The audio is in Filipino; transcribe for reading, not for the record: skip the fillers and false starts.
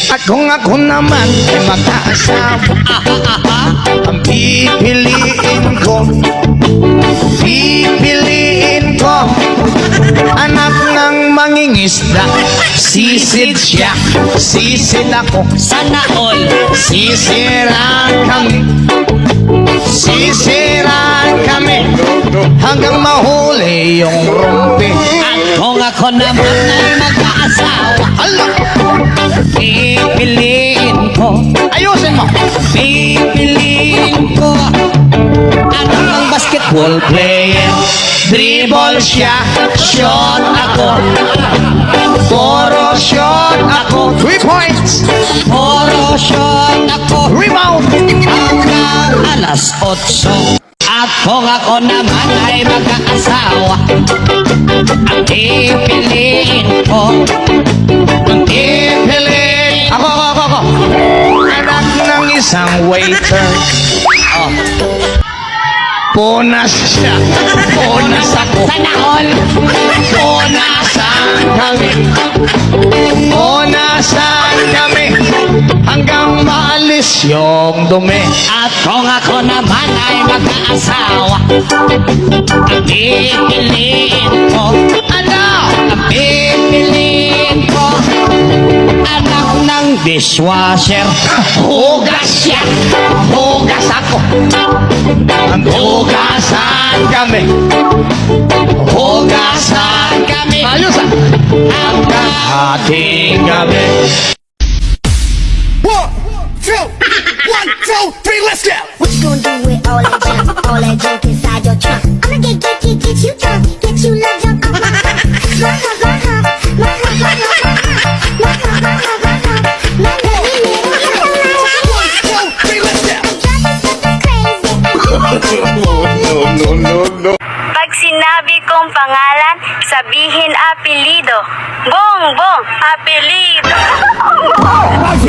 At kung ako naman ay mag-aasawa, ang pipiliin ko anak ng mangingisda. Sisid siya, sisid ako, Sana all. sisiraan kami hanggang mahuli yung rumpi. At kung ako naman ay mag-aasawa, Hala, pipiliin ko, ayusin mo. pipiliin ko anak ng basketball player. Dribble siya, shot ako, puro shot ako. 3 points, Puro shot ako rebound. hanggang alas 8. At kung ako naman ay mag-aasawa, ang pipiliin ko, Ipilin ako. Anak ng isang waiter. oh, Punas siya, punas ako. sana all. Punasan kami hanggang maalis yung dumi. At kung ako naman ay mag-aasawa, ang pipiliin ko, Ano? ang pipiliin ko, anak ng dishwasher. Hugas siya, hugas ako. Hugasan kami, hugasan kami. Ayos ah. Hanggang Ating gabi. 1, 2, 1, 2, 3, let's go! What you gonna do with all that junk inside your trunk? I'ma get you drunk, get you love drunk. Pag sinabi kong pangalan, sabihin apelido. Bong, bong, apelido. Pag